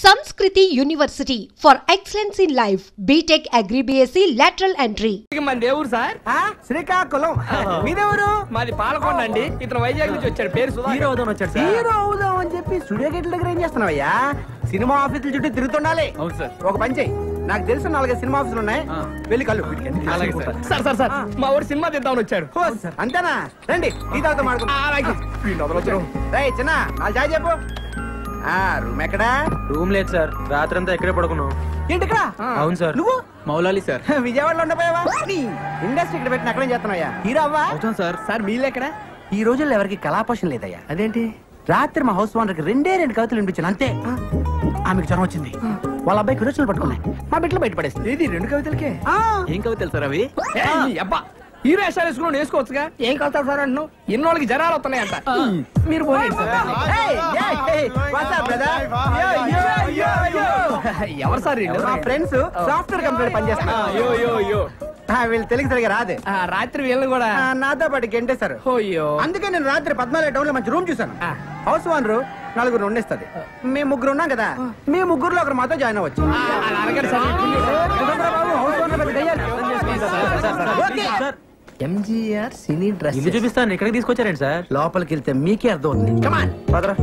Sanskriti University for excellence in life. BTech Agri BSc lateral entry. మన దేవుడు sir Srikakulam. మీదెవరు? మాది పాలకొండ అండి. ఇతను వైజాగ్ నుంచి వచ్చాడు. పేరు సుధా. హీరో అవుదాం వచ్చాడు సార్. హీరో అవుదాం అని చెప్పి స్టూడియో గేట్ల దగ్గర ఏం చేస్తున్నావయ్యా? సినిమా ఆఫీసుల చుట్టూ తిరుగుతుండాలి. అవును సార్. ఒక పని చెయ్యి, నాకు తెలిసిన 4 సినిమా ఆఫీసులు ఉన్నాయి, వెళ్ళి కళ్ళు. అలాగే సార్. సార్ సార్ సార్ మా ఊరు సినిమా తీద్దామని వచ్చాడు. అంతేనా? రండి ఈ తర్వాత అలాగే. రేయ్ చిన్న, నాకు చాయ్ చెప్పు. రూమ్ ఎక్కడా? రూమ్ లేదు సార్, రాత్రంతా ఎక్కడే పడుకున్నావు. ఏంటి ఇక్కడ? అవును సార్. నువ్వు మౌలాలి సార్. విజయవాడలో ఉండపోయావా? ఇండస్ట్రీ ఇక్కడ పెట్టిన అక్కడేం చేస్తున్నాయా? హీరో అవ్వా? అవుతాం సార్. సార్ మీలు ఎక్కడ? ఈ రోజుల్లో ఎవరికి కళాపోషణ లేదయ్యా. అదేంటి? రాత్రి మా హౌస్ ఓనర్కి 2 కవితలు వినిపించాను అంతే. ఆమెకు జ్వరం వచ్చింది, వాళ్ళ అబ్బాయికి రోజులు పట్టుకున్నాయి, మా బిడ్డలు బయట పడేస్తుంది. ఏది 2 కవితలకే? ఏం కవితలు సార్ అవి? అబ్బా హీరో వేషాలు వేసుకుని వేసుకోవచ్చుగా. ఏం కవితలు సార్ అంటున్నావు? ఇన్నోళ్ళకి జనాలు వస్తున్నాయంట. మీరు ఎవరు సార్? మా ఫ్రెండ్స్ సాఫ్ట్వేర్ కంపెనీ పనిచేస్తున్నారు. వీళ్ళు తెలుగు సరిగా రాదు. రాత్రి వీళ్ళని కూడా నాతో పాటు గెంటేశారు. అందుకే నేను రాత్రి 14 టౌన్ లో మంచి రూమ్ చూసాను. హౌస్ ఓనర్ 4 ఉండిస్తుంది, మేము 3 ఉన్నాం కదా. మీ 3లో ఒకరు మాతో జాయిన్ అవ్వచ్చు. ఎంజీఆర్ సినీ డ్రెస్ ఇల్లు చూపిస్తాను, ఎక్కడికి తీసుకొచ్చారండి సార్? లోపలికి వెళ్తే మీకే అర్థం అవుతుంది. కమాన్ పదరా.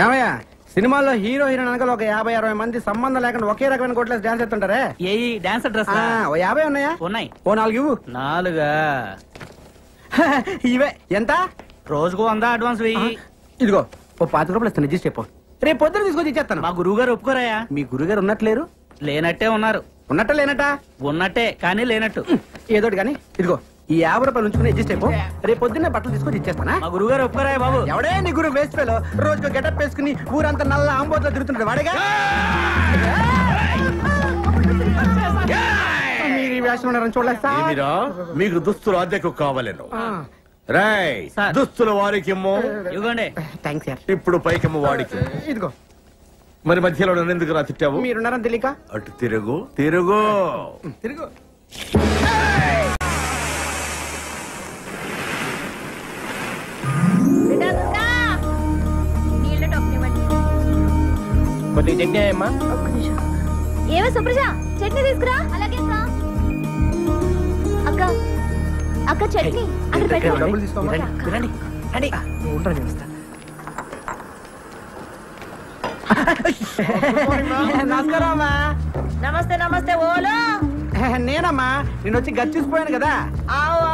ఏమయ్యా, సినిమాల్లో హీరో హీరోయిన్ అనగా ఒక 50-60 మంది సంబంధం లేకుండా ఒకే రకమైన కోట్ల డాన్స్ చేస్తుంటారే. ఏ డాన్స్ డ్రెస్ ఓ 50 ఉన్నాయా? ఉన్నాయి. ఓ 4 ఇవ్వు. 4 ఇవే ఎంత? రోజుకు 100 అడ్వాన్స్ వెయ్యి. ఇదిగో ఓ 50 రూపాయలు ఇస్తాను, అడ్జస్ట్ చెప్పు. రేపు పొద్దున తీసుకొచ్చి ఇచ్చేస్తాను. మా గురువు గారు ఒప్పుకోరాయా? మీ గురుగారు ఉన్నట్లేరు? లేనట్టే ఉన్నారు. ఉన్నట్ట లేనట? ఉన్నట్టే కానీ లేనట్టు. ఏదోటి కానీ ఇదిగో ఈ 50 రూపాయలు ఉంచుకుని అడ్జస్ట్ అయిపో. రేపు పొద్దున్నే బట్టలు తీసుకొచ్చి ఇచ్చేస్తానా? మా గురువు గారు ఒప్పుకోరాయా బాబు? ఎవడే నీ గురువు? Waste fellow. రోజుకు గెటప్ వేసుకుని ఊరంతా నల్ల ఆంబోతో తిరుగుతుంటాడు వాడేగా. మీరు ఈ వేషం ఉన్నారని చూడలేస్తా. మీకు దుస్తులు అద్దెకు కావాలను. రాయ్ దుస్తుల వారికి ఇవ్వండి. Thanks sir. ఇప్పుడు పైకమ్మ వాడికి. ఇదిగో. మరి మధ్యలో నన్ను ఎందుకు రా తిట్టావు? మీరున్నారని తెలియక. అటు తిరుగు తిరుగు తిరుగు. కొద్దిగా చట్నీ అమ్మా. ఏమో సుప్రజ, చట్నీ తీసుకురా. అలాగే అక్క. అక్క చట్నీ అక్కడ పెట్టు. డబ్బులు తీసుకోమా. రండి రండి. ఉండరా చేస్తా. నమస్కారం అమ్మా. నమస్తే నమస్తే. ఓలో నేనమ్మా, నేను వచ్చి గది చూసిపోయాను కదా. ఆవు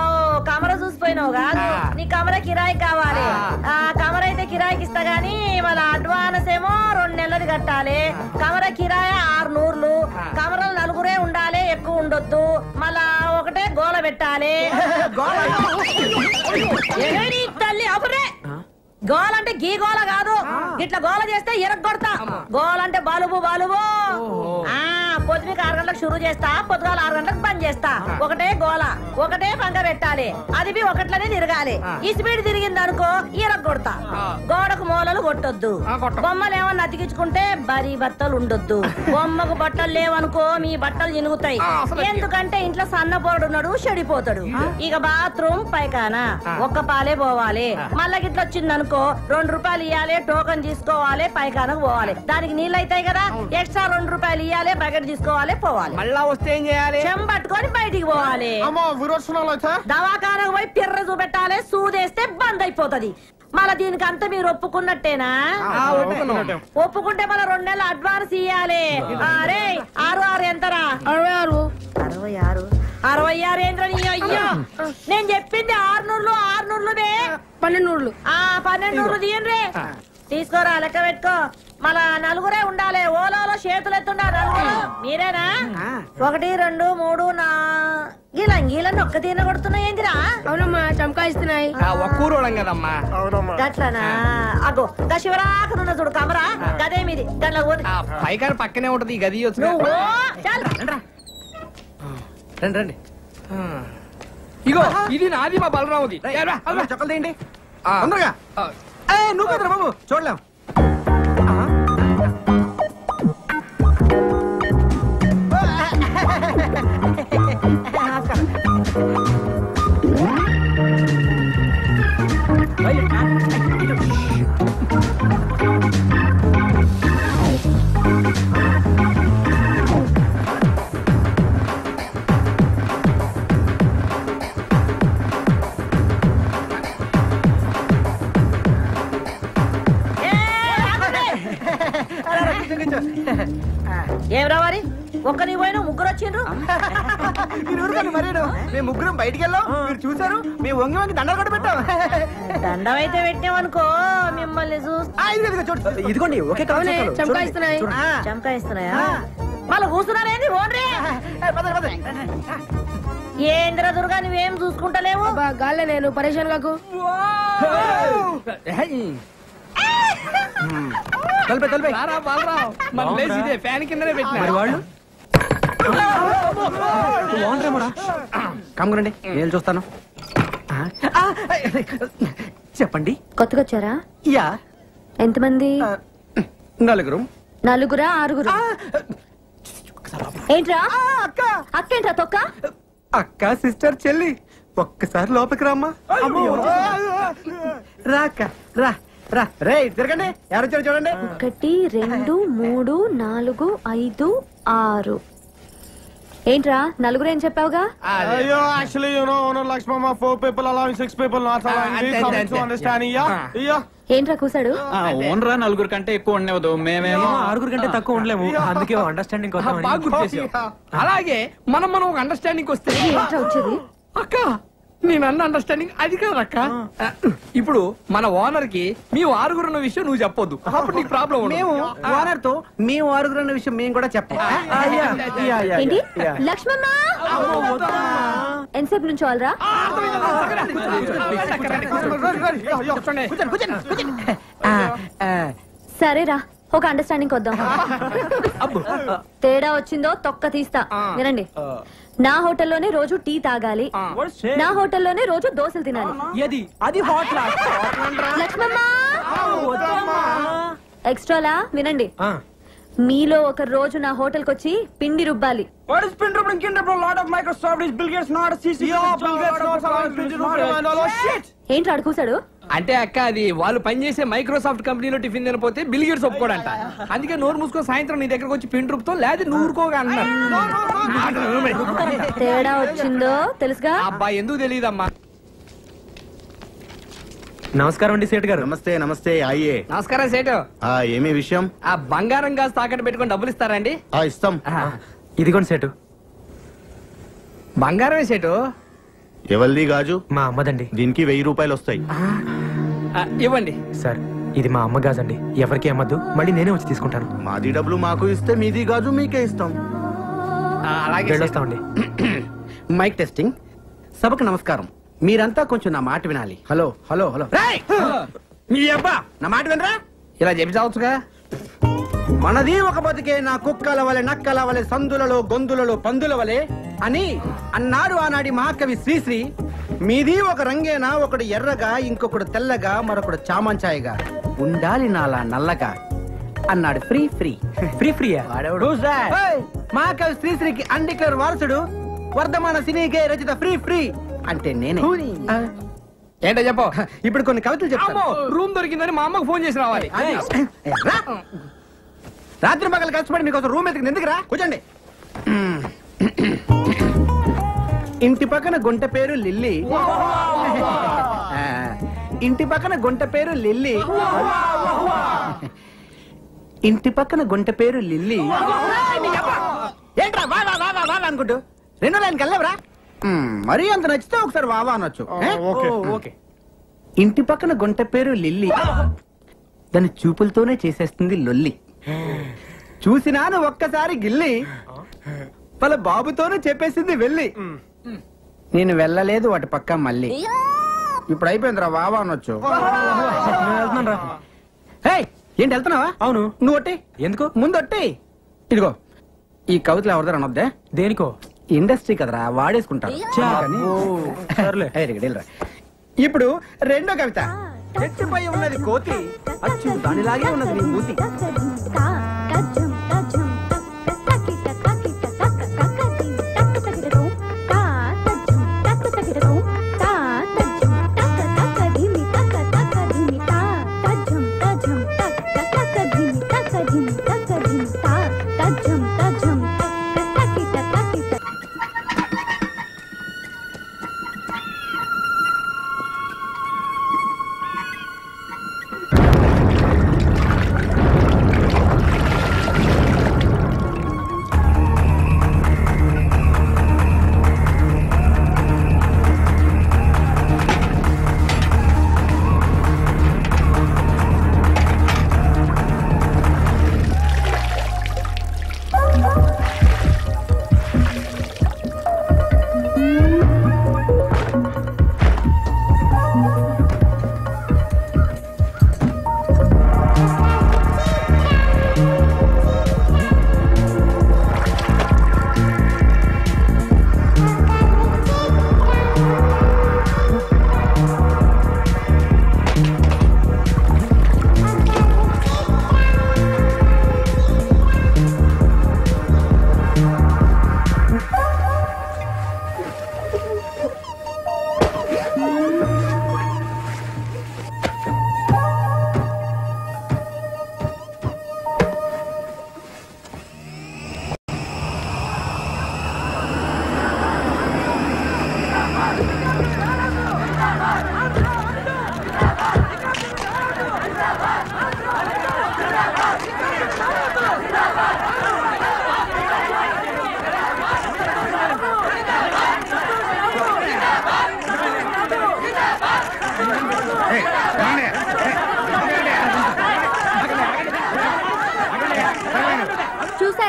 కమర చూసిపోయినావు కాదు, నీ కమర కిరాయి కావాలి. ఆ కమర అయితే కిరాయికి ఇస్తా గానీ మళ్ళీ అడ్వాన్స్ ఏమో 2 నెలలు కట్టాలి. కమర కిరాయి 600. కమరలు 4 ఉండాలి, ఎక్కువ ఉండొద్దు. మళ్ళా ఒకటే గోల పెట్టాలి. తల్లి అపురే. గోల అంటే గీ గోల కాదు, ఇట్లా గోల చేస్తే ఎరగొడతా. గోల అంటే బలుబు బలుబు. పొద్దుకి 6 గంటలకు షురూ చేస్తా, పొద్దుగాల 6 గంటలకు బంద్ చేస్తా. ఒకటే గోల, ఒకటే పంగ పెట్టాలి. అది ఒకట్లనే తిరగాలి. ఈ స్పీడ్ తిరిగింది అనుకో ఎరగొడతా. గోడకు మూలలు కొట్టొద్దు. బొమ్మలు ఏమన్నా అతికించుకుంటే బరీ బట్టలు ఉండొద్దు. బొమ్మకు బట్టలు లేవనుకో మీ బట్టలు చినుగుతాయి. ఎందుకంటే ఇంట్లో సన్నపోరుడు ఉన్నాడు, చెడిపోతాడు. ఇక బాత్రూమ్ పైకానా ఒక్క పాలే పోవాలి. మళ్ళా గిట్ల వచ్చిందనుకో 2 రూపాయలు ఇవ్వాలి, టోకన్ తీసుకోవాలి, పైకానకు పోవాలి. దానికి నీళ్ళు అవుతాయి కదా, ఎక్స్ట్రా 2 రూపాయలు ఇవ్వాలి, బకెట్ తీసుకోవాలి, పోవాలి. మళ్ళా వస్తే ఏం చేయాలి? చెంబట్టుకొని బయటికి పోవాలి. దవాఖానకు పోయి పిర్ర చూపెట్టాలి, సూదేస్తే బంద్ అయిపోతది. మళ్ళా దీనికి అంతా మీరు ఒప్పుకున్నట్టేనా? ఒప్పుకుంటే మళ్ళీ 2 నెలలు అడ్వాన్స్ ఇయ్యాలి. అరే 6 ఎంతరా? 66. 66 ఏంద్రా నీ అయ్యో? నేను చెప్పింది 600. 600 12 12 తీయండి. తీసుకోరా, లెక్క పెట్టుకో. మళ్ళా 4 ఉండాలి. ఓలో చేతులు ఎత్తుండా 4. మీరేనా? 1 2 3 4 గీలని ఒక్క తీన కొడుతున్నాయి ఏందిరా? అవునమ్మా, చంకాయిస్తున్నాయి. ఒక్కూరోళం కదమ్మా. గట్లనా? అగో గా శివరాకనున్న చూడు కమరా, గదే మీది. దాంట్లో పోతే పైకారు పక్కనే ఉంటది ఈ గది. రండి రండి. ఇగో ఇది నాది, మా బలరాముది. చక్కలు తీయండి తొందరగా. నువ్వు కదరా బాబు, చూడలేం. ఏం రావాలి ఒక్క నీ పోయిన ముగ్గురు వచ్చిండ్రు. మీరు ఊరుకోండి మరేను. మేము ముగ్గురం బయటికి వెళ్ళాం, మీరు చూసారు, మేము వంగి వంగి దండలు కూడా పెట్టాం. దండం అయితే పెట్టామనుకో మిమ్మల్ని ఇదిగోండి ఒకే చంకాయిస్తున్నాయా మళ్ళీ కూర్చున్నారేంది ఓన్రీ ఏంద్ర దుర్గా నువ్వేం చూసుకుంటలేవు. గాల్లే నేను పరేషాన్ కాకు. రారా బాలరావు, మన ప్లేస్ ఇదే, ఫ్యాన్ కిందనే పెట్టినా. వాళ్ళు కమ్మురండి, నేను చూస్తాను. చెప్పండి. కొత్తగా వచ్చారా? యా. ఎంతమంది? నలుగురు. నలుగురా ఆరుగురు? ఏంట్రా అక్క అక్కేంట్రా తొక్క? అక్క సిస్టర్ చెల్లి ఒక్కసారి లోపలికి రామ్మా. రా అక్క రా రా. రే తిరగండి, ఎవరు వచ్చారు చూడండి. 1 2 3 4 5 6. ఏంట్రా నలుగురు ఏం చెప్పావుగా? Yo, actually, you know, Lakshmama, 4 people allowing 6 people not allowing. We come to understanding, yeah. ఏంట్రా కూసాడు? ఓన్రా నలుగురు కంటే ఎక్కువ ఉండవద్దు, మేమేమో 6 కంటే తక్కువ ఉండలేము, అందుకే అండర్స్టాండింగ్ బాగా గుర్తు చేసావు. అలాగే మనం ఒక అండర్స్టాండింగ్ వస్తే. ఏంట్రా వచ్చేది? అక్క నేను అన్న అండర్స్టాండింగ్ అది కాదక్క. ఇప్పుడు మన ఓనర్ కి మేము ఆరుగురున్న విషయం నువ్వు చెప్పొద్దు, అప్పుడు నీకు ప్రాబ్లం. మేము ఓనర్ తో మేము ఆరుగురు అన్న విషయం మేము కూడా చెప్పాం. ఏంటి లక్ష్మమ్మ ఎంతసేపు నుంచి వాళ్ళరా? సరేరా ఒక అండర్స్టాండింగ్ వద్దాం. తేడా వచ్చిందో తొక్క తీస్తా. వినండి, నా హోటల్లోనే రోజు టీ తాగాలి, నా హోటల్లోనే రోజు దోశలు తినాలి. అది హాట్ లక్ష్మమ్మ ఎక్స్ట్రాలా వినండి, మీలో ఒక రోజు నా హోటల్ కి వచ్చి పిండి రుబ్బాలి. ఏంటి అడుగుసాడు? అంటే అక్క అది వాళ్ళు పనిచేసే మైక్రోసాఫ్ట్ కంపెనీలో టిఫిన్ తినపోతే బిల్ గేట్స్ ఒప్పుకోడంట. అందుకే నోరు మూసుకొని సాయంత్రం నీ దగ్గరకు వచ్చి పిండి రుబ్బుతో లేదా నువ్వు ఊరుకోగా అన్నారు. తేడా వచ్చిందో తెలుసుగా? అబ్బా ఎందుకు తెలియదమ్మా. నమస్కారం అండి సేట్ గారు. నమస్తే నమస్తే. అయ్యే నమస్కారం సేటు. ఏమి విషయం? ఆ బంగారం గాజు తాకట్టు పెట్టుకొని డబ్బులు ఇస్తారండి? ఇస్తాం. ఇదిగోండి సేటు. బంగారమే సేటు. ఎవరిది గాజు? మా అమ్మదండి. దీనికి 1000 రూపాయలు వస్తాయి. ఇవ్వండి సార్. ఇది మా అమ్మ గాజండి, ఎవరికి అమ్మద్దు, మళ్ళీ నేనే వచ్చి తీసుకుంటాను. మాది డబ్బులు మాకు ఇస్తే మీది గాజు మీకే ఇస్తాం. అలాగే వెళ్ళొస్తామండి. Mic testing. సభకు నమస్కారం. మీరంతా కొంచెం నా మాట వినాలి. Hello hello hello. మీ అబ్బా నా మాట వినరా? ఇలా చెప్పి చావచ్చుగా. మనది ఒక బతికే, నా కుక్కల వలె నక్కల వలె సందులలో గొంతులలో పందుల వలె అని అన్నాడు ఆనాడి మహాకవి శ్రీశ్రీ. మీది ఒక రంగేనా, ఒకడు ఎర్రగా, ఇంకొకడు తెల్లగా, మరొకడు చామంచాయిగా, ఉండాలి నాలా నల్లగా అన్నాడు. ఫ్రీ ఫ్రీ ఫ్రీ ఫ్రీయా? మహాకవి శ్రీశ్రీకి అన్డిక్లేర్ వారసుడు, వర్ధమాన సినీకే రచిత ఫ్రీ ఫ్రీ అంటే నేనే. ఏంటో చెప్పు. ఇప్పుడు కొన్ని కవితలు చెప్తాను. రూమ్ దొరికిందని మా అమ్మకు ఫోన్ చేసి రావాలి. రాత్రి పగలు కష్టపడి మీకోసం రూమ్ ఎత్తుకుని ఎందుకు రా? కూర్చోండి. ఇంటి పక్కన గుంట పేరు లిల్లీ, ఇంటి పక్కన గుంట పేరు లిల్లీ, ఇంటి పక్కన గుంట పేరు లిల్లీ. ఏంట్రా వా వా వా వా అనుకుంటూ రెండో లైన్కి వెళ్ళవరా? మరీ అంత నచ్చితే ఒకసారి వావా అనొచ్చు. ఇంటి పక్కన గుంట పేరు లిల్లీ, దాని చూపులతోనే చేసేస్తుంది లొల్లి. చూసినాను ఒక్కసారి గిల్లి, వాళ్ళ బాబుతోనే చెప్పేసింది వెళ్ళి. నేను వెళ్ళలేదు వాటి పక్క మళ్ళీ. ఇప్పుడు అయిపోయిందిరా వావా అనొచ్చు. ఏంటి వెళ్తున్నావా? అవును. నువ్వు ఒట్టి ఎందుకు? ముందు ఒట్టి. ఇదిగో ఈ కవితలు ఎవరిదారు అనొద్దే. దేనికో? ఇండస్ట్రీ కదరా, వాడేసుకుంటారు. ఇప్పుడు రెండో కవిత. చెట్టుపై ఉన్నది కోతి, అచ్చు దానిలాగే ఉన్నది నీ మూతి.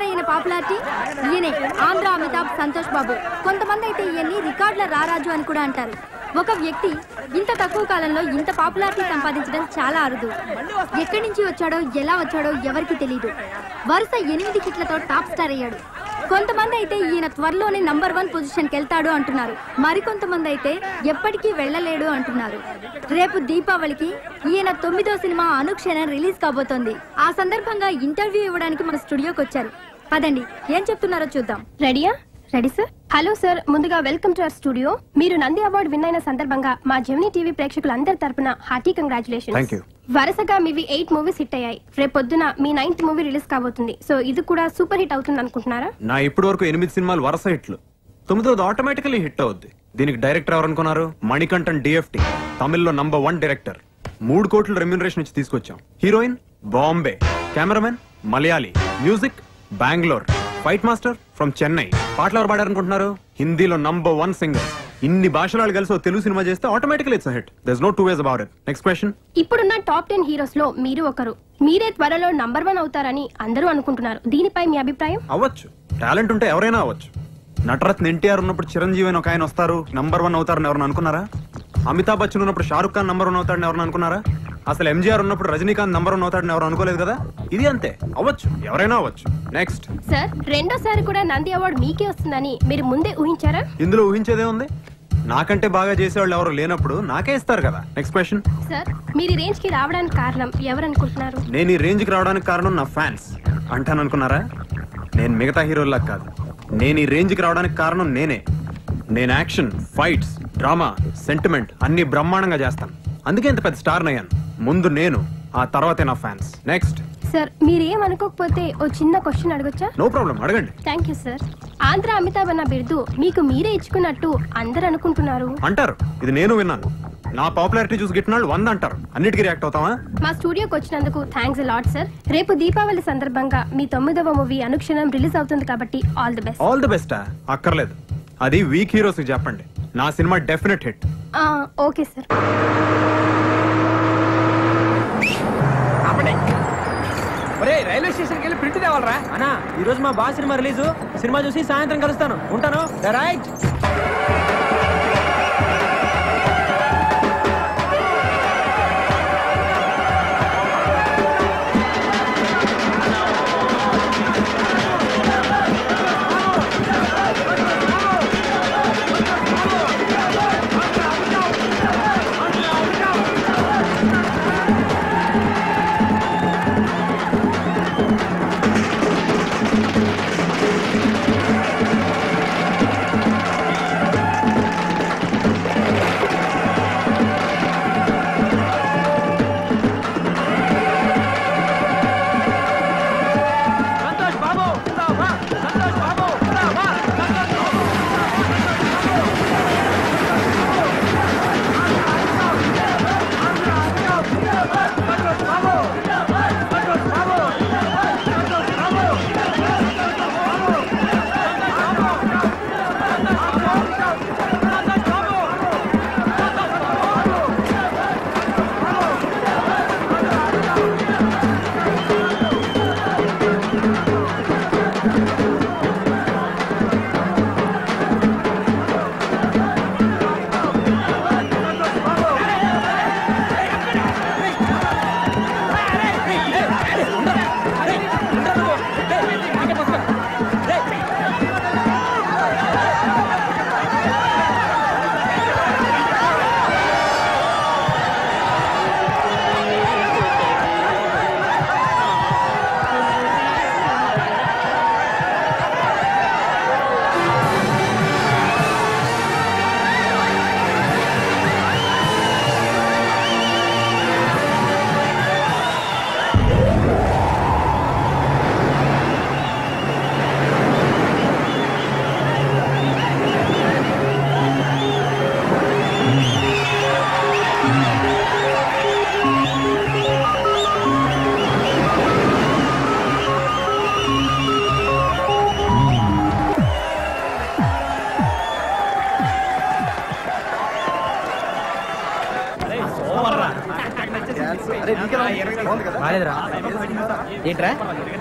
చూసారా ఈయన పాపులారిటీ? ఈయనే ఆంధ్ర అమితాబ్ సంతోష్ బాబు. కొంతమంది అయితే ఈయన్ని రికార్డుల రారాజు అని కూడా అంటారు. ఒక వ్యక్తి ఇంత తక్కువ కాలంలో ఇంత పాపులారిటీ సంపాదించడం చాలా అరుదు. ఎక్కడి నుంచి వచ్చాడో ఎలా వచ్చాడో ఎవరికి తెలియదు. వరుస 8 హిట్లతో టాప్ స్టార్ అయ్యాడు. కొంతమంది అయితే ఈయన త్వరలోనే నంబర్ 1 పొజిషన్కి వెళ్తాడు అంటున్నారు. మరికొంతమంది అయితే ఎప్పటికీ వెళ్ళలేడు అంటున్నారు. రేపు దీపావళికి ఈయన 9వ సినిమా అనుక్షణం రిలీజ్ కాబోతోంది. ఆ సందర్భంగా ఇంటర్వ్యూ ఇవ్వడానికి మన స్టూడియోకి వచ్చారు. పదండి ఏం చెప్తున్నారో చూద్దాం. రెడీయా? Ready sir. హలో సార్, ముందుగా వెల్కమ్ టు అవర్ స్టూడియో. మీరు నంది అవార్డు విన్ అయిన సందర్భంగా మా జెమినీ టీవీ ప్రేక్షకులందరి తరపున హార్టీ కంగ్రాచులేషన్స్. వరుసగా మీవి 8 మూవీస్ హిట్ అయ్యాయి. రేపొద్దున మీ 9th మూవీ రిలీజ్ కాబోతుంది. సో ఇది కూడా సూపర్ హిట్ అవుతుంది అనుకుంటున్నారా? నా ఇప్పటి వరకు 8 సినిమాలు వరుస హిట్లు, 9వ ఆటోమేటికలీ హిట్ అవుద్ది. దీనికి డైరెక్టర్ ఎవరు అనుకున్నారు? మణికంఠన్ DFT, తమిళ్లో నంబర్ 1 డైరెక్టర్. 3 కోట్ల రెమ్యూనరేషన్ ఇచ్చి తీసుకొచ్చాం. Heroine Bombay, cameraman Malayali, music Bengaluru, fight master from Chennai. పాటలు ఎవరు పాడారనుకుంటున్నారు? హిందీలో నంబర్ 1 సింగర్. ఇన్ని భాషలు కలిసి తెలుగు సినిమా చేస్తే automatically it's hit. There's no two ways about it. Next question. ఇప్పుడున్న టాప్ 10 హీరోస్ లో మీరు ఒకరు. మీరే త్వరలో నంబర్ 1 అవుతారని అందరూ అనుకుంటున్నారు. దీనిపై మీ అభిప్రాయం? అవ్వచ్చు, టాలెంట్ ఉంటే ఎవరైనా అవ్వచ్చు. నటరత్న ఎన్టీఆర్ ఉన్నప్పుడు చిరంజీవి అని ఒక ఆయన వస్తారు, నంబర్ 1 అవుతారని ఎవరైనా అనుకున్నారా? అమితాబ్ బచ్చన్ ఉన్నప్పుడు షారుఖ్ ఖాన్ నంబర్ 1 అవుతాడని ఎవరైనా అనుకున్నారా? అసలు ఎంజీఆర్ ఉన్నప్పుడు రజనీకాంత్ నంబర్ 1 అవుతాడని ఎవరు అనుకోలేదు కదా. ఇది అంతే, అవ్వచ్చు, ఎవరైనా అవ్వచ్చు. నెక్స్ట్ సార్, రెండోసారి కూడా నంది అవార్డు మీకే వస్తుందని మీరు ముందే ఊహించారా? ఇందులో ఊహించేదే ఉంది. నాకంటే బాగా చేసేవాళ్ళు ఎవరు లేనప్పుడు నాకే ఇస్తారు కదా. Next question. సార్, మీరు రేంజ్ కి రావడానికి కారణం ఎవరు అనుకుంటున్నారు? నేను ఈ రేంజ్ కి రావడానికి కారణం నా ఫ్యాన్స్ అంటాను అనుకున్నారా? నేను మిగతా హీరోల్లా కాదు. నేను ఈ రేంజ్ కి రావడానికి కారణం నేనే. నేను యాక్షన్, ఫైట్స్, డ్రామా, సెంటిమెంట్ అన్ని బ్రహ్మాండంగా చేస్తాను. అందుకే ఇంత పెద్ద స్టార్ అయ్యాను. ముందు నేను, ఆ తర్వాతే నా ఫ్యాన్స్. నెక్స్ట్. సార్, మీరేం అనుకోకపోతే ఓ చిన్న క్వశ్చన్ అడగొచ్చా? నో ప్రాబ్లం, అడగండి. Thank you sir. Andhra Amitabh అన్న బిరుదు మీకు మీరే ఇచ్చుకున్నట్టు అందరు అనుకుంటున్నారు. అంటారు, ఇది నేను విన్నాను. నా పాపులారిటీ చూసి గిట్టినాళ్ళు 100 అంటారు. అన్నిటికీ రియాక్ట్ అవుతావా? మా స్టూడియోకి వచ్చినందుకు థ్యాంక్స్ లాట్ సార్. రేపు దీపావళి సందర్భంగా మీ 9వ మూవీ అనుక్షణం రిలీజ్ అవుతుంది కాబట్టి all the best. All the best అక్కర్లేదు, అది వీక్ హీరోస్ చెప్పండి. నా cinema definite hit. Okay sir. Railway స్టేషన్కి వెళ్ళి ప్రింట్ తేవాలరా అన్నా. ఈ రోజు మా బాస్ సినిమా రిలీజ్. సినిమా చూసి సాయంత్రం కలుస్తాను. ఉంటాను. రైట్. ఏంట్రా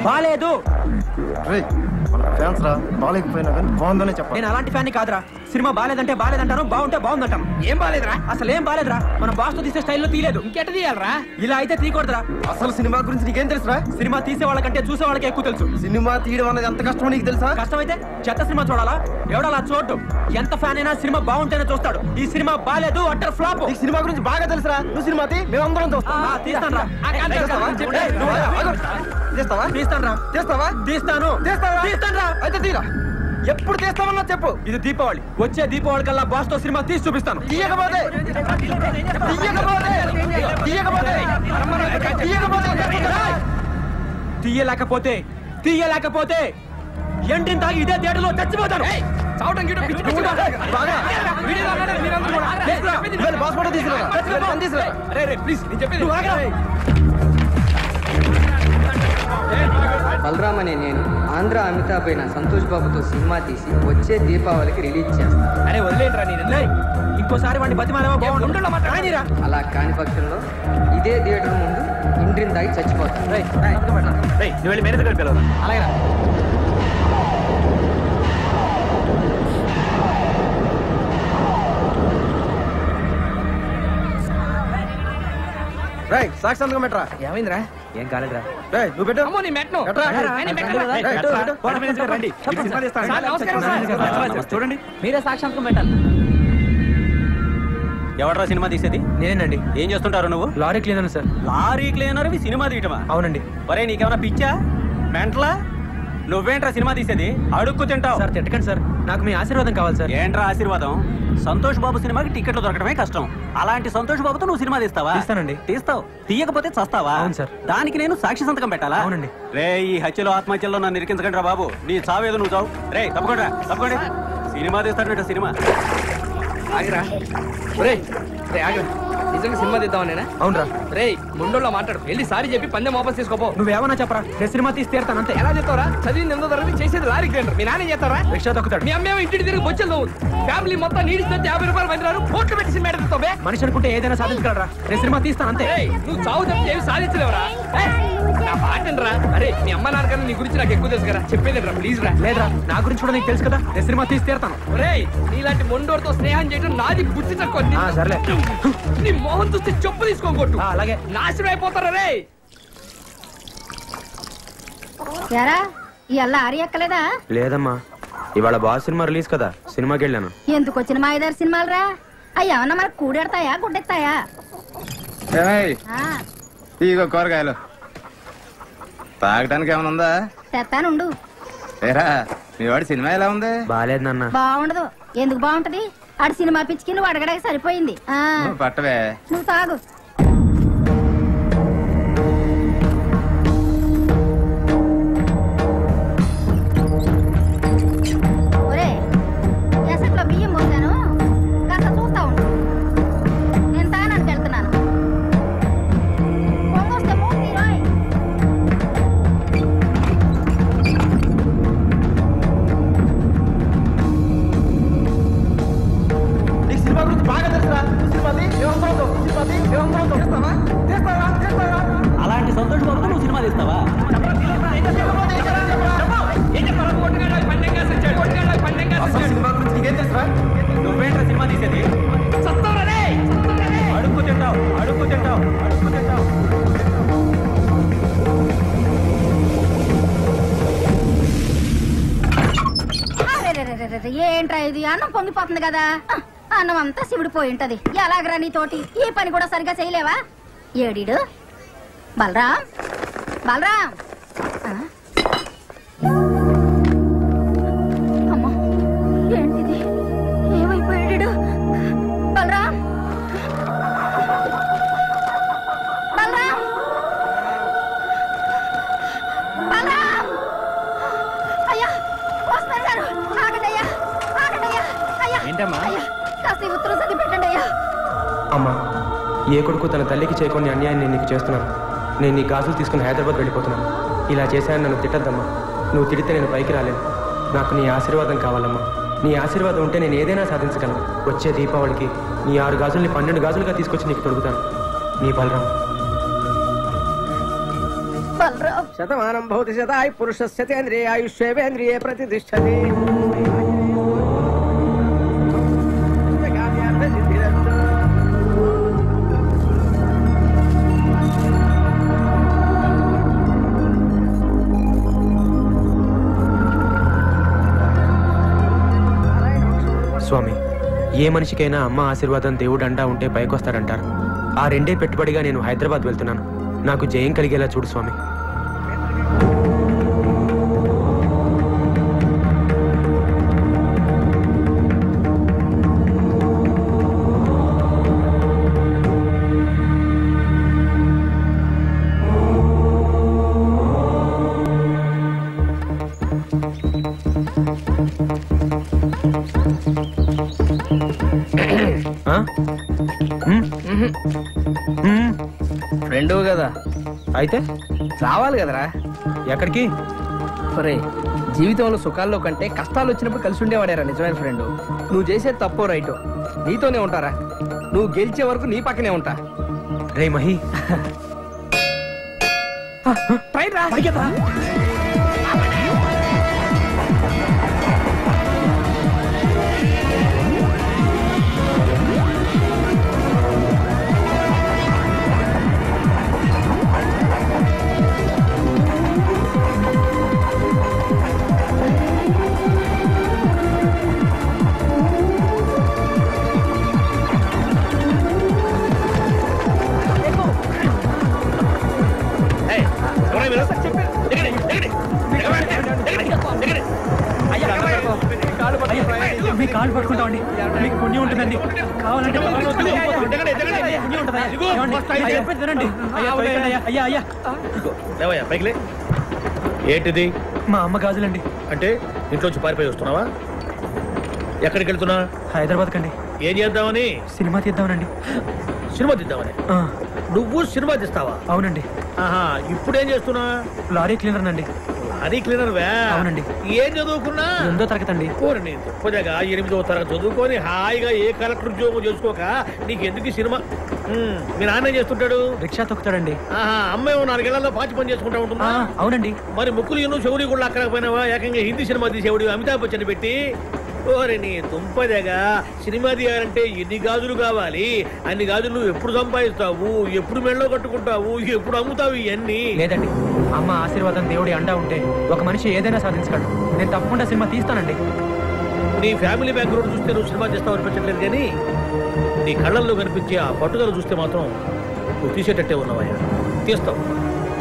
బాలేదు ఫ్యాన్స్ రా బాగాలేకపోయినా కానీ బాగుందనే చెప్పాలి. నేను అలాంటి ఫ్యాన్ కాదురా. సినిమా బాలేదంటే బాలేదంటాను, బాగుంటే బాగుందంటాను. ఏం బాలేదురా? అసలు ఏం బాలేదురా. మన బాస్ తో తీసే స్టైల్లో తీయలేదు. ఇంకెట తీయాలరా? ఇలా అయితే తీయకూడదురా. అసలు సినిమా గురించి నీకేం తెలుసురా? సినిమా తీసే వాళ్ళకంటే చూసే వాళ్ళకి ఎక్కువ తెలుసు. సినిమా తీయడం అనేది ఎంత కష్టమో నీకు తెలుసా? కష్టమైతే చెత్త సినిమా చూడాలా? ఎవడలా చూడటం. ఎంత ఫ్యాన్ అయినా సినిమా బాగుంటేనే చూస్తాడు. ఈ సినిమా బాలేదు, అట్టర్ ఫ్లాప్. నీకు సినిమా గురించి బాగా తెలుసురా. నువ్వు సినిమా తీ, మేమందరం చూస్తాం. తీస్తాను అయితే తీరా. ఎప్పుడు తీస్తామన్నా చెప్పు. ఇది దీపావళి. వచ్చే దీపావళి కల్లా బాస్ తో సినిమా తీసి చూపిస్తాను. తీయలేకపోతే ఎంట్రీని తాగి ఇదే థియేటర్ లో చచ్చిపోతాను. బలరామ్ అనే నేను ఆంధ్ర అమితాబ్ అయిన సంతోష్ బాబుతో సినిమా తీసి వచ్చే దీపావళికి రిలీజ్ చేస్తాను. అరే వదిలేంట్రా నేను. ఇంకోసారి వాడిని బతిమాలేమో బాగుండు. అలా కాని పక్షంలో ఇదే థియేటర్ ముందు ఇండ్రిని తాగి చచ్చిపోతాను. అలాగే సాక్షి సంతకం పెట్టరా. ఏమైందిరా? ఏం కాలేదురా. నువ్వు పెట్టు. అమ్మో నీ మెట్ను. చూడండి, మీరే సాక్షాత్కం పెట్టాలి. ఎవడరా సినిమా తీసేది? నేనండి. ఏం చేస్తుంటారు నువ్వు? Lorry cleaner sir. Lorry cleaner cinema తీయటమా? అవునండి. ఒరే నీకేమన్నా పిచ్చా మెంటలా? నువ్వేంట్రా సినిమా తీసేది? అడుక్కు తింటావు. సార్ తిట్టకండి సార్, నాకు మీ ఆశీర్వాదం కావాలి సార్. ఏంట్రా ఆశీర్వాదం? సంతోష్ బాబు సినిమాకి టికెట్లు దొరకడమే కష్టం. అలాంటి సంతోష్ బాబుతో నువ్వు సినిమా తీస్తావా? తీస్తానండి. తీస్తావు. తీయకపోతే చస్తావా? అవును సార్. దానికి నేను సాక్షి సంతకం పెట్టాలా? అవునండి. రే ఈ హత్యలో ఆత్మహత్యలో నన్ను ఇరికించకండి రా బాబు. నీ చావేదో నువ్వు చావు. రే తప్పకుండా తప్పకుండా సినిమా తీస్తాడు. సినిమా ఆగిరా. ఆగిరా. నిజంగా సినిమా తీద్దామనేనా? అవునరా. రే ముండోళ్ళ మాట్లాడు. వెళ్ళి సారీ చెప్పి పందెం వాపస్ తీసుకోపో. నువ్వేమన్నా చెప్పరా, నేను సినిమా తీసి తీరుతాను అంతే. ఎలా చెప్తావరా? చదివింది ఎంతో తరగతి, చేసేది లారీ క్లీనర్. మీ నాన్న చేస్తారా? రిక్షా తొక్కుతాడు. మీ అమ్మేమో ఇంటికి తిరిగి బొచ్చలు ఫ్యామిలీ మొత్తం నీడిస్తే 50 రూపాయలు మందిరారు కోట్లు పెట్టి సినిమా ఎడుతావే. మనిషి అనుకుంటే ఏదైనా సాధించగలరా. నేను సినిమా తీస్తాను అంతే. నువ్వు చావు తప్పి ఏమి సాధించలేవరా? నా పాటనరా. అరే మీ అమ్మ నాన్నకన్నా నీ గురించి నాకు ఎక్కువ తెలుసు కదా, చెప్పేది రా ప్లీజ్ రా. లేదురా, నా గురించి కూడా నీకు తెలుసు కదా, నేను సినిమా తీసి తీరుతాను. ఒరే నీలాంటి మొండోడితో స్నేహం చేయడం నాది బుద్ధి తక్కువ. సర్లే, నీ మోహన్ చూస్తే చెప్పు తీసుకోకొట్టు. అలాగే. నాశనం అయిపోతారా రే. యారా ఇవాళ ఆరి ఎక్కలేదా? లేదమ్మా, ఇవాళ బాస్ సినిమా రిలీజ్ కదా, సినిమాకి వెళ్ళాను. ఎందుకు వచ్చిన మా ఐదారు సినిమాలు రా? అవి ఏమన్నా మనకు కూడెడతాయా గుడ్డెత్తాయా? ఇగో కూరగాయలు తాగడానికి ఏమైనా ఉందా? తెత్తానుండు. ఏరా మీ వాడి సినిమా ఎలా ఉంది? బాలేదు నాన్న. బాగుండదు. ఎందుకు బాగుంటది? ఆడు సినిమా పిచ్చికి నువ్వు అడగడానికి సరిపోయింది. పట్టవే, నువ్వు తాగు. ఒరే ఎసట్లో బియ్యం పోసాను, కాస్త చూస్తా ఉండు. నేను తాగడానికి వెళ్తున్నాను. పొంగొస్తే మూడు తీరోయ్. నీకు సినిమా గురించి బాగా తెలుసురా. అలాంటి సంతోష్ బాబుతో నువ్వు సినిమా తీస్తావా? సినిమా గురించి నీకేం తెలుసురా? నువ్వేంట్రా సినిమా తీసేది? అడుక్కు తింటావు. ఏంట్రా ఇది? అన్నం పొంగిపోతుంది కదా. అన్నం అంతా శివుడు పోయి ఉంటది. ఎలాగరా నీతోటి ఈ పని కూడా సరిగా చేయలేవా? ఏడీడు బలరాం. అమ్మా ఏంటిది? ఏమైపోయాడు బలరాం? అయ్యా వస్తున్నారు గారు. ఆగండయ్యా. ఏంటమ్మా? కాస్త ఈ ఉత్తరం చదివి పెట్టండి అయ్యా. అమ్మా, ఏ కొడుకు తన తల్లికి చేయకుండా అన్యాయం నేను నీకు చేస్తున్నాను. నేను నీ గాజులు తీసుకుని హైదరాబాద్ వెళ్ళిపోతున్నాను. ఇలా చేశాను, నన్ను తిట్టద్దమ్మా. నువ్వు తిడితే నేను పైకి రాలేను. నాకు నీ ఆశీర్వాదం కావాలమ్మా. నీ ఆశీర్వాదం ఉంటే నేను ఏదైనా సాధించగలను. వచ్చే దీపావళికి నీ 6 గాజుల్ని 12 గాజులుగా తీసుకొచ్చి నీకు తొడుగుతాను. నీ బలరాం. శతమానం భవతి శతాయు పురుషస్య తేంద్రియాయుష్యేంద్రియే ప్రతిష్టతి. స్వామి, ఏ మనిషికైనా అమ్మ ఆశీర్వాదం దేవుడు అండా ఉంటే పైకొస్తాడంటారు. ఆ 2 పెట్టుబడిగా నేను హైదరాబాద్ వెళ్తున్నాను. నాకు జయం కలిగేలా చూడు స్వామి. ఫ్రెండ్ కదా అయితే రావాలి కదరా. ఎక్కడికి? ఒరే, జీవితంలో సుఖాల్లో కంటే కష్టాలు వచ్చినప్పుడు కలిసి ఉండేవాడేరా నిజమైన ఫ్రెండ్. నువ్వు చేసే తప్పో రైటో నీతోనే ఉంటారా. నువ్వు గెలిచే వరకు నీ పక్కనే ఉంటా. రే మహి, ట్రైన్ రా. మీ కాళ్ళు పట్టుకుంటామండి, మీకు పుణ్యం ఉంటుందండి. కావాలంటే ఏంటిది? మా అమ్మ గాజులండి. అంటే ఇంట్లోంచి పారిపోయి వస్తున్నావా? ఎక్కడికి వెళ్తున్నా? హైదరాబాద్ కండి. ఏం చేద్దామని? సినిమా తీద్దామనండి. సినిమా తీద్దామని? నువ్వు సినిమా తీస్తావా? అవునండి. ఇప్పుడేం చేస్తున్నా? లారీ క్లీనర్ నండి. అది క్లీనర్ వే? అవునండి. ఏం చదువుకున్నా? 8వ తరగతి అండి. 8వ తరగతి చదువుకొని హాయిగా ఏ కలెక్టర్ ఉద్యోగం చేసుకోక నీకు ఎందుకు సినిమా? మీ నాన్న చేస్తుంటాడు? రిక్షా తొక్కుతాడండి. అమ్మాయి 4 ఏళ్లలో పాచి పని చేసుకుంటా ఉంటుందా? అవునండి. మరి ముక్కులు ఎన్నో చెవులు కూడా అక్కడకపోయినావా? ఏకంగా హిందీ సినిమా తీసేవాడు అమితాబ్ బచ్చన్ పెట్టి. ఓరే నీ దుంపదేగా, సినిమా తీయాలంటే ఎన్ని గాజులు కావాలి? అన్ని గాజులు నువ్వు ఎప్పుడు సంపాదిస్తావు? ఎప్పుడు మెళ్ళో కట్టుకుంటావు? ఎప్పుడు అమ్ముతావు ఇవన్నీ? లేదండి, అమ్మ ఆశీర్వాదం దేవుడి అండా ఉంటే ఒక మనిషి ఏదైనా సాధించగలడు. నేను తప్పకుండా సినిమా తీస్తానండి. నీ ఫ్యామిలీ బ్యాక్గ్రౌండ్ చూస్తే నువ్వు సినిమా చేస్తావు అనిపించట్లేదు, కానీ నీ కళ్ళల్లో కనిపించే ఆ పట్టుదల చూస్తే మాత్రం నువ్వు తీసేటట్టే ఉన్నావయ్యా. తీస్తావు,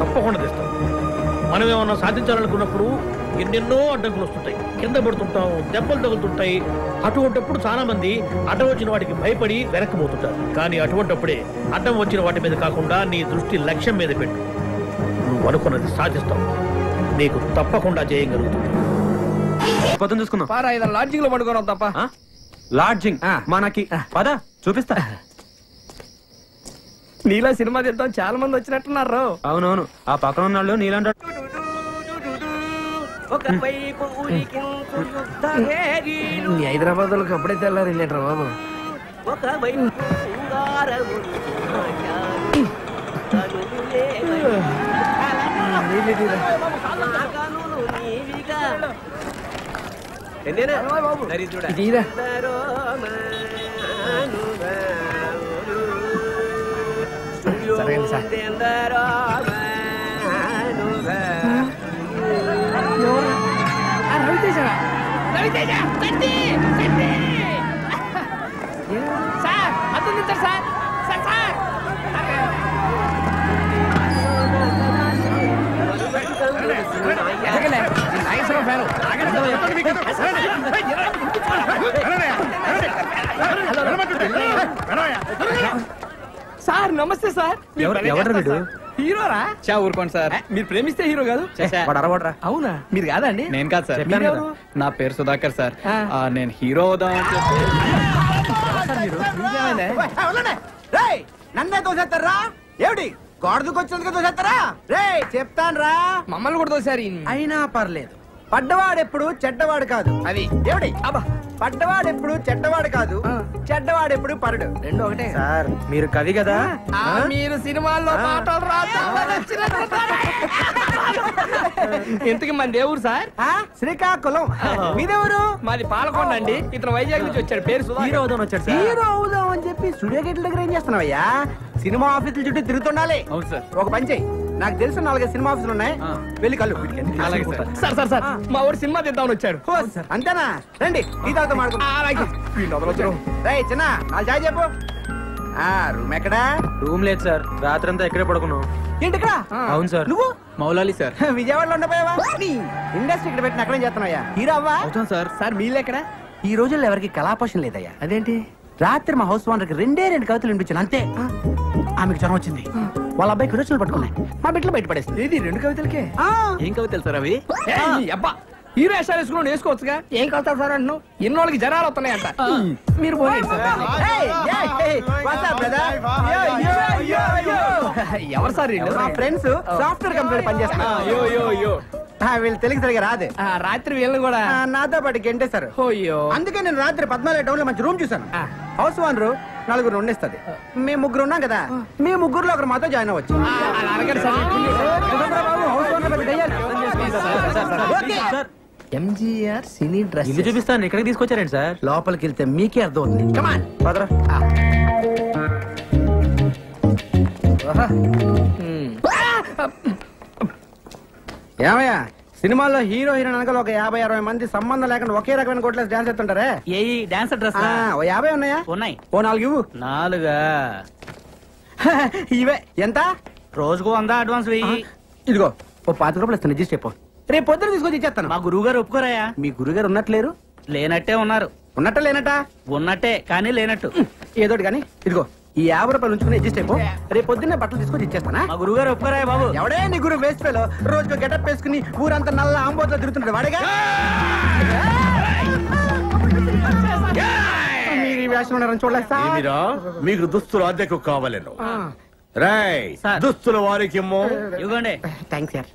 తప్పకుండా తీస్తావు. మనం ఏమన్నా సాధించాలనుకున్నప్పుడు ఎన్నెన్నో అడ్డంకులు వస్తుంటాయి, కింద పడుతుంటాం, దెబ్బలు తగులుతుంటాయి. అటువంటిప్పుడు చాలా మంది అడ్డం వచ్చిన వాటికి భయపడి వెనక్కిపోతుంటారు. కానీ అటువంటిప్పుడే అడ్డం వచ్చిన వాటి మీద కాకుండా నీ దృష్టి లక్ష్యం మీద పెట్టు. నువ్వు అనుకున్నది సాధిస్తావు. నీకు తప్పకుండా చేయగలుగుతుంది. పొద్దున చూసుకుందాం. లాడ్జింగ్ లో పడుకోవడం తప్ప. లాడ్జింగ్ మనకి పద చూపిస్తా. నీలా సినిమా తీద్దాం చాలా మంది వచ్చినట్టున్నారు. అవునవును, ఆ పక్కన ఉన్నాళ్ళు నీలాంటి హైదరాబాద్ వాళ్ళకి అప్పుడైతే వెళ్ళారు వెళ్ళారు బాబు. సరే సార్. సార్ అతను సార్ సార్ సార్ సార్ నమస్తే సార్. హీరోరా? చా ఊరుకోండి సార్, మీరు ప్రేమిస్తే హీరో కాదు. అవునా? మీరు కాదండి? నేను కాదు సార్, నా పేరు సుధాకర్ సార్. నేను హీరో నన్నే తోసేస్తారా? ఏమిటి గోడదుకు వచ్చినందుకు తోసేస్తారా? రే చెప్తాను రా, మమ్మల్ని కూడా తోసారు. అయినా పర్లేదు, పడ్డవాడెప్పుడు చెడ్డవాడు కాదు. అది ఏమిటి? పడ్డవాడెప్పుడు చెడ్డవాడు కాదు, చెడ్డవాడెప్పుడు పరుడు. రెండు ఒకటే. సార్ మీరు కవి కదా? మీరు సినిమాల్లో మాటలు ఇంతకి మన దేవుడు సార్ శ్రీకాకుళం. మీదెవరు? మాది పాలకొండ అండి. ఇతను వైజాగ్ నుంచి వచ్చాడు. పేరు హీరో అవుదాం వచ్చాడు. హీరో అవుదాం అని చెప్పి స్టూడియో గేట్ల దగ్గర ఏం చేస్తున్నావయ్యా? సినిమా ఆఫీసుల చుట్టూ తిరుగుతుండాలి. అవును సార్. ఒక పని చెయ్యి, నాకు తెలిసిన 4 సినిమా ఆఫీసులు ఉన్నాయి, వెళ్ళి కళ్ళు. సార్ సార్ సార్ మా ఊరు సినిమా తీద్దామని వచ్చాడు. అంతేనా? రండి ఈ తాత మాడుకుంటాం. చిన్న వాళ్ళు చాయ్ చెప్పు. రూమ్ ఎక్కడా? రూమ్ లేదు సార్, రాత్రంతా ఎక్కడే పడుకున్నావు. ఏంటిక్కడ? అవును సార్. నువ్వు మౌలాలి సార్. విజయవాడలో ఉండపోయావా? ఇండస్ట్రీ ఇక్కడ పెట్టిన అక్కడేం చేస్తున్నాయా? హీరో అవ్వా? అవుతాం సార్. సార్ మీళ్ళు ఎక్కడ? ఈ రోజుల్లో ఎవరికి కళాపోషణ లేదయ్యా. అదేంటి? రాత్రి మా హౌస్ ఓనర్కి 2 కవితలు వినిపించాను అంతే. ఆమెకు జ్వరం వచ్చింది, వాళ్ళ అబ్బాయికి విరోచనలు పట్టుకున్నాయి, మా బిడ్డలు బయట పడేస్తుంది. ఇది 2 కవితలకే? ఏం కవితలు సార్ అవి? అబ్బా హీరో వేషాలు వేసుకుని వేసుకోవచ్చుగా. ఏం కలుతారు సార్ అంటున్నావు? ఇన్నోళ్ళకి జనాలు వస్తున్నాయంట. మీరు ఎవరు సార్? మా ఫ్రెండ్స్ సాఫ్ట్వేర్ కంపెనీ పనిచేస్తున్నారు. వీళ్ళు తెలుగు సరిగా రాదు. రాత్రి వీళ్ళని కూడా నాతో పాటు గెంటేశారు. అందుకే నేను రాత్రి 14 టౌన్ లో మంచి రూమ్ చూసాను. హౌస్ ఓనర్ 4 ఉండేస్తుంది, మేము 3 ఉన్నాం కదా. మీ 3లో ఒకరు మాతో జాయిన్ అవ్వచ్చు. ఎంజీఆర్ సినీ డ్రెస్ ఇల్లు చూపిస్తాను, ఎక్కడికి తీసుకొచ్చారండి సార్? లోపలికి వెళ్తే మీకే అర్థం అవుతుంది. కమాన్ పదరా. ఏమయ్యా, సినిమాల్లో హీరో హీరోయిన్ అనగా ఒక 50-60 మంది సంబంధం లేకుండా ఒకే రకమైన కోట్లేసి డాన్స్ చేస్తుంటారే. ఏ డాన్స్ డ్రెస్? ఓ 50 ఉన్నాయా? ఉన్నాయి. ఓ 4 ఇవ్వు. 4? ఇవే ఎంత? రోజుకు 100 అడ్వాన్స్ వెయ్యి. ఇదిగో ఓ 25 రూపాయలు ఇస్తాను, అడ్జస్ట్ అయిపో. రేపు పొద్దున తీసుకొచ్చి ఇచ్చేస్తాను. మా గురువు గారు ఒప్పుకోరాయా? మీ గురుగారు ఉన్నట్లేరు? లేనట్టే ఉన్నారు. ఉన్నట్ట లేనట? ఉన్నట్టే కానీ లేనట్టు. ఏదోటి కానీ ఇదిగో ఈ 50 రూపాయలు ఉంచుకుని అడ్జస్ట్ అయిపో. రేపు పొద్దున్నే బట్టలు తీసుకొచ్చి ఇచ్చేస్తానా? మా గురువు గారు ఒప్పుకోరాయా బాబు? ఎవడే నీ గురువు? Waste fellow. రోజుకు గెటప్ వేసుకుని ఊరంతా నల్ల ఆంబోతో తిరుగుతుంటాడు వాడేగా. మీరు ఈ వేషం ఉన్నారని చూడలేదు సార్. మీకు దుస్తులు అద్దెకు కావాలను. దుస్తుల వారికి ఇవ్వండి. Thanks sir.